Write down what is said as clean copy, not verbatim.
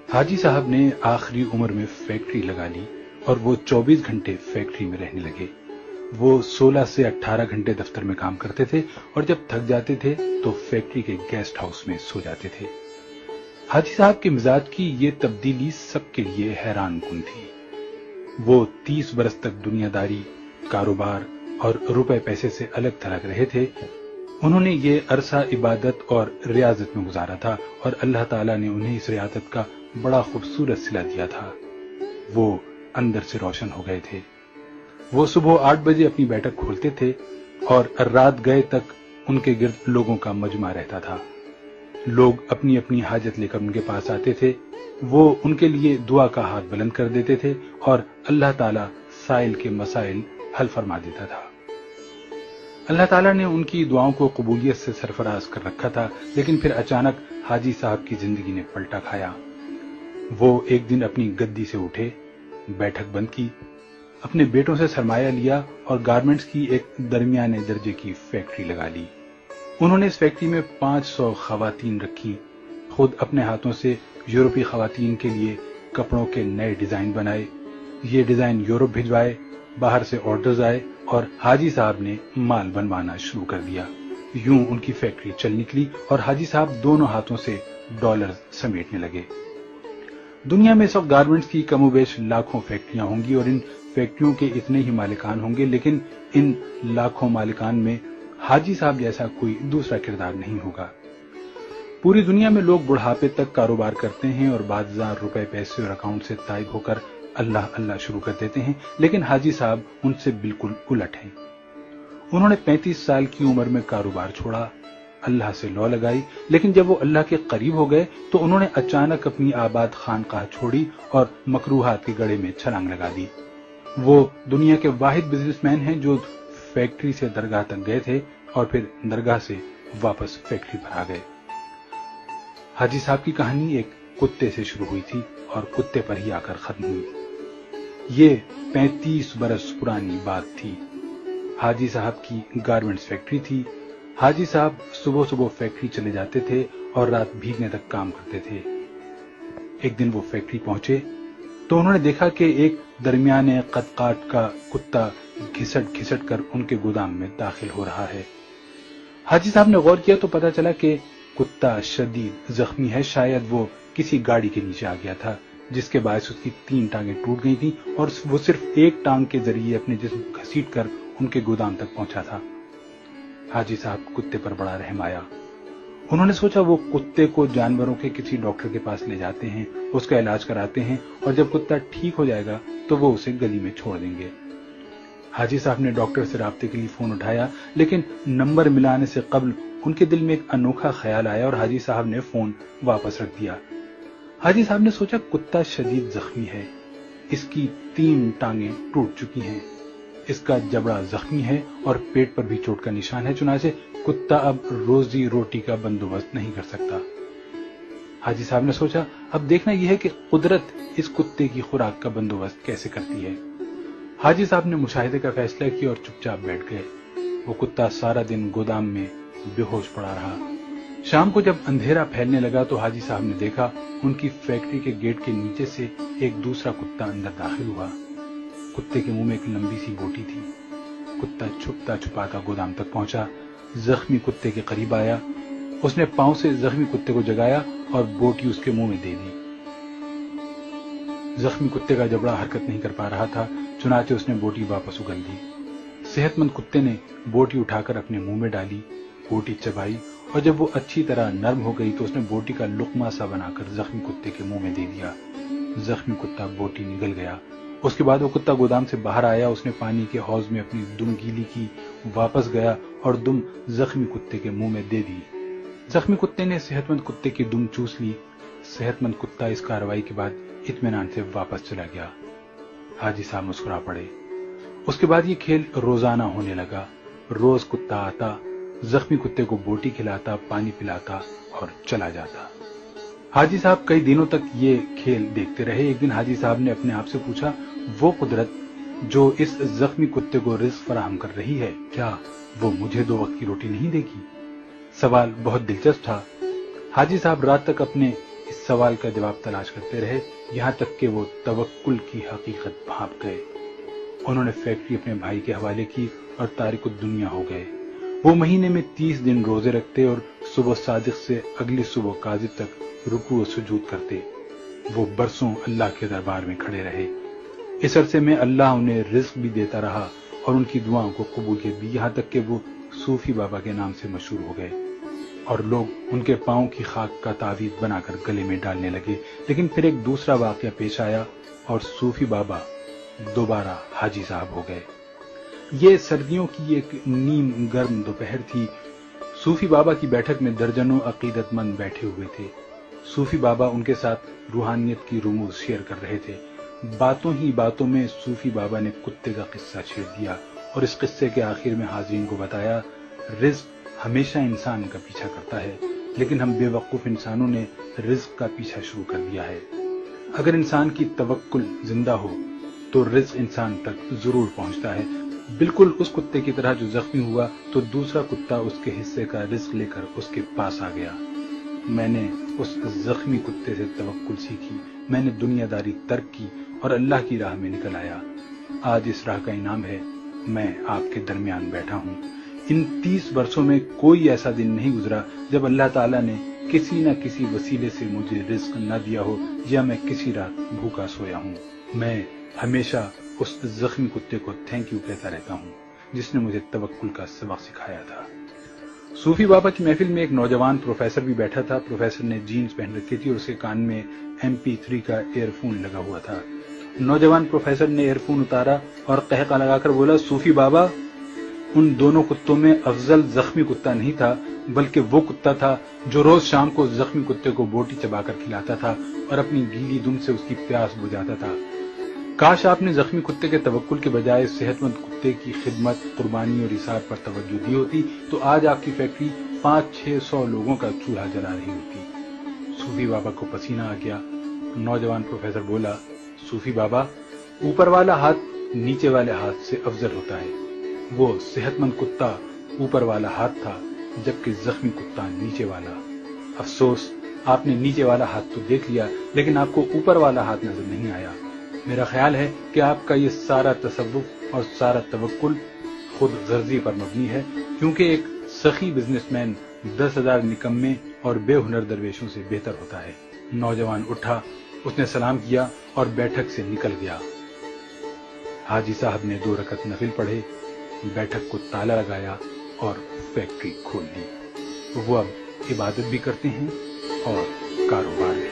हाजी साहब ने आखिरी उम्र में फैक्ट्री लगा ली और वो 24 घंटे फैक्ट्री में रहने लगे। वो 16 से 18 घंटे दफ्तर में काम करते थे और जब थक जाते थे तो फैक्ट्री के गेस्ट हाउस में सो जाते थे। हाजी साहब के मिजाज की ये तब्दीली सबके लिए हैरान कुन थी। वो 30 बरस तक दुनियादारी, कारोबार और रुपए पैसे से अलग थलग रहे थे। उन्होंने ये अरसा इबादत और रियाजत में गुजारा था और अल्लाह ताला ने उन्हें इस रियाजत का बड़ा खूबसूरत सिला दिया था। वो अंदर से रोशन हो गए थे। वो सुबह 8 बजे अपनी बैठक खोलते थे और रात गए तक उनके गिर्द लोगों का मजमा रहता था। लोग अपनी अपनी हाजत लेकर उनके पास आते थे। वो उनके लिए दुआ का हाथ बुलंद कर देते थे और अल्लाह ताला साइल के मसाइल हल फरमा देता था। अल्लाह ताला ने उनकी दुआओं को कबूलियत से सरफराज कर रखा था, लेकिन फिर अचानक हाजी साहब की जिंदगी ने पलटा खाया। वो एक दिन अपनी गद्दी से उठे, बैठक बंद की, अपने बेटों से सरमाया लिया और गारमेंट्स की एक दरमियाने दर्जे की फैक्ट्री लगा ली। उन्होंने इस फैक्ट्री में 500 खवातीन रखी। खुद अपने हाथों से यूरोपीय खवातीन के लिए कपड़ों के नए डिजाइन बनाए। ये डिजाइन यूरोप भिजवाए, बाहर से ऑर्डर्स आए और हाजी साहब ने माल बनवाना शुरू कर दिया। यूं उनकी फैक्ट्री चल निकली और हाजी साहब दोनों हाथों से डॉलर समेटने लगे। दुनिया में सब गारमेंट्स की कमोबेश लाखों फैक्ट्रियां होंगी और इन फैक्ट्रियों के इतने ही मालिकान होंगे, लेकिन इन लाखों मालिकान में हाजी साहब जैसा कोई दूसरा किरदार नहीं होगा। पूरी दुनिया में लोग बुढ़ापे तक कारोबार करते हैं और बाजार रुपए पैसे और अकाउंट से ताइब होकर अल्लाह अल्लाह शुरू कर देते हैं, लेकिन हाजी साहब उनसे बिल्कुल उलट हैं। उन्होंने 35 साल की उम्र में कारोबार छोड़ा, अल्लाह से लौ लगाई, लेकिन जब वो अल्लाह के करीब हो गए तो उन्होंने अचानक अपनी आबाद खानकाह छोड़ी और मकरूहात के गड़े में छलांग लगा दी। वो दुनिया के वाहिद बिजनेसमैन हैं जो फैक्ट्री से दरगाह तक गए थे और फिर दरगाह से वापस फैक्ट्री पर आ गए। हाजी साहब की कहानी एक कुत्ते से शुरू हुई थी और कुत्ते पर ही आकर खत्म हुई। ये 35 बरस पुरानी बात थी। हाजी साहब की गारमेंट्स फैक्ट्री थी। हाजी साहब सुबह सुबह फैक्ट्री चले जाते थे और रात भीगने तक काम करते थे। एक दिन वो फैक्ट्री पहुंचे तो उन्होंने देखा कि एक दरमियाने कद-काट का कुत्ता घिसट घिसट कर उनके गोदाम में दाखिल हो रहा है। हाजी साहब ने गौर किया तो पता चला कि कुत्ता शदीद जख्मी है। शायद वो किसी गाड़ी के नीचे आ गया था, जिसके बायस उसकी 3 टांगें टूट गई थी और वो सिर्फ एक टांग के जरिए अपने जिस्म को घसीट कर उनके गोदाम तक पहुंचा था। हाजी साहब कुत्ते पर बड़ा रहम आया। उन्होंने सोचा वो कुत्ते को जानवरों के किसी डॉक्टर के पास ले जाते हैं, उसका इलाज कराते हैं और जब कुत्ता ठीक हो जाएगा तो वो उसे गली में छोड़ देंगे। हाजी साहब ने डॉक्टर से राब्ते के लिए फोन उठाया, लेकिन नंबर मिलाने से कबल उनके दिल में एक अनोखा ख्याल आया और हाजी साहब ने फोन वापस रख दिया। हाजी साहब ने सोचा कुत्ता शदीद जख्मी है, इसकी 3 टांगें टूट चुकी हैं, इसका जबड़ा जख्मी है और पेट पर भी चोट का निशान है, चुनाचे कुत्ता अब रोजी रोटी का बंदोबस्त नहीं कर सकता। हाजी साहब ने सोचा अब देखना यह है कि कुदरत इस कुत्ते की खुराक का बंदोबस्त कैसे करती है। हाजी साहब ने मुशाहिदे का फैसला किया और चुपचाप बैठ गए। वो कुत्ता सारा दिन गोदाम में बेहोश पड़ा रहा। शाम को जब अंधेरा फैलने लगा तो हाजी साहब ने देखा उनकी फैक्ट्री के गेट के नीचे से एक दूसरा कुत्ता अंदर दाखिल हुआ। कुत्ते के मुंह में एक लंबी सी बोटी थी। कुत्ता छुपता छुपाता गोदाम तक पहुंचा, जख्मी कुत्ते के करीब आया, उसने पांव से जख्मी कुत्ते को जगाया और बोटी उसके मुंह में दे दी। जख्मी कुत्ते का जबड़ा हरकत नहीं कर पा रहा था, चुनाचे उसने बोटी वापस उगल दी। सेहतमंद कुत्ते ने बोटी उठाकर अपने मुंह में डाली, बोटी चबाई और जब वो अच्छी तरह नरम हो गई तो उसने बोटी का लुकमा सा बनाकर जख्मी कुत्ते के मुंह में दे दिया। जख्मी कुत्ता बोटी निगल गया। उसके बाद वो कुत्ता गोदाम से बाहर आया, उसने पानी के हौज में अपनी दुम गीली की, वापस गया और दुम जख्मी कुत्ते के मुंह में दे दी। जख्मी कुत्ते ने सेहतमंद कुत्ते की दुम चूस ली। सेहतमंद कुत्ता इस कार्रवाई के बाद इत्मीनान से वापस चला गया। हाजी साहब मुस्कुरा पड़े। उसके बाद ये खेल रोजाना होने लगा। रोज कुत्ता आता, जख्मी कुत्ते को बोटी खिलाता, पानी पिलाता और चला जाता। हाजी साहब कई दिनों तक ये खेल देखते रहे। एक दिन हाजी साहब ने अपने आप से पूछा, वो कुदरत जो इस जख्मी कुत्ते को रिज़्क फराहम कर रही है, क्या वो मुझे 2 वक्त की रोटी नहीं देगी? सवाल बहुत दिलचस्प था। हाजी साहब रात तक अपने اس سوال کا جواب تلاش کرتے رہے یہاں تک کہ وہ توکل کی حقیقت بھانپ گئے۔ انہوں نے فیکٹری اپنے بھائی کے حوالے کی اور تارک الدنیا ہو گئے۔ وہ مہینے میں 30 دن روزے رکھتے اور صبح صادق سے اگلی صبح کاذب تک رکوع و سجود کرتے۔ وہ برسوں اللہ کے دربار میں کھڑے رہے۔ اس عرصے میں اللہ انہیں رزق بھی دیتا رہا اور ان کی دعاؤں کو قبولیت بھی، یہاں تک کہ وہ صوفی بابا کے نام سے مشہور ہو گئے اور لوگ ان کے پاؤں کی خاک کا تعویذ بنا کر گلے میں ڈالنے لگے۔ لیکن پھر ایک دوسرا واقعہ پیش آیا اور صوفی بابا دوبارہ حاجی صاحب ہو گئے۔ یہ سردیوں کی ایک نیم گرم دوپہر تھی۔ صوفی بابا کی بیٹھک میں درجنوں عقیدت مند بیٹھے ہوئے تھے۔ صوفی بابا ان کے ساتھ روحانیت کی رموز شیئر کر رہے تھے۔ باتوں ہی باتوں میں صوفی بابا نے کتے کا قصہ چھیڑ دیا اور اس قصے کے آخر میں حاضرین کو بتایا، رزق ہمیشہ انسان کا پیچھا کرتا ہے، لیکن ہم بے وقوف انسانوں نے رزق کا پیچھا شروع کر دیا ہے۔ اگر انسان کی توکل زندہ ہو تو رزق انسان تک ضرور پہنچتا ہے، بالکل اس کتے کی طرح جو زخمی ہوا تو دوسرا کتا اس کے حصے کا رزق لے کر اس کے پاس آ گیا۔ میں نے اس زخمی کتے سے توکل سیکھی، میں نے دنیا داری ترک کی اور اللہ کی راہ میں نکل آیا۔ آج اس راہ کا انعام ہے، میں آپ کے درمیان بیٹھا ہوں۔ ان 30 برسوں میں کوئی ایسا دن نہیں گزرا جب اللہ تعالیٰ نے کسی نہ کسی وسیلے سے مجھے رزق نہ دیا ہو یا میں کسی رات بھوکا سویا ہوں۔ میں ہمیشہ اس زخمی کتے کو تھینک یو کہتا رہتا ہوں جس نے مجھے توکل کا سبق سکھایا تھا۔ صوفی بابا کی محفل میں ایک نوجوان پروفیسر بھی بیٹھا تھا۔ پروفیسر نے جینز پہن رکھی تھی اور اس کے کان میں MP3 کا ایئر فون لگا ہوا تھا۔ نوجوان پروفیسر نے ایئر فون اتارا اور قہقہ لگا کر بولا، صوفی بابا، ان دونوں کتوں میں افضل زخمی کتا نہیں تھا، بلکہ وہ کتا تھا جو روز شام کو زخمی کتے کو بوٹی چبا کر کھلاتا تھا اور اپنی گیلی دم سے اس کی پیاس بجھاتا تھا۔ کاش آپ نے زخمی کتے کے توکل کے بجائے صحت مند کتے کی خدمت، قربانی اور ایثار پر توجہ دی ہوتی تو آج آپ کی فیکٹری 500-600 لوگوں کا چولہا جلا رہی ہوتی۔ صوفی بابا کو پسینہ آ گیا۔ نوجوان پروفیسر بولا، صوفی بابا، اوپر والا ہاتھ نیچے والے ہاتھ سے افضل ہوتا ہے۔ وہ صحت مند کتا اوپر والا ہاتھ تھا جبکہ زخمی کتا نیچے والا۔ افسوس، آپ نے نیچے والا ہاتھ تو دیکھ لیا لیکن آپ کو اوپر والا ہاتھ نظر نہیں آیا۔ میرا خیال ہے کہ آپ کا یہ سارا تصوف اور سارا توکل خود غرضی پر مبنی ہے، کیونکہ ایک سخی بزنس مین 10,000 نکمے اور بے ہنر درویشوں سے بہتر ہوتا ہے۔ نوجوان اٹھا، اس نے سلام کیا اور بیٹھک سے نکل گیا۔ حاجی صاحب نے 2 رکعت نفل پڑھے، بیٹھک کو تالا لگایا اور فیکٹری کھول لی۔ وہ اب عبادت بھی کرتے ہیں اور کاروبار بھی۔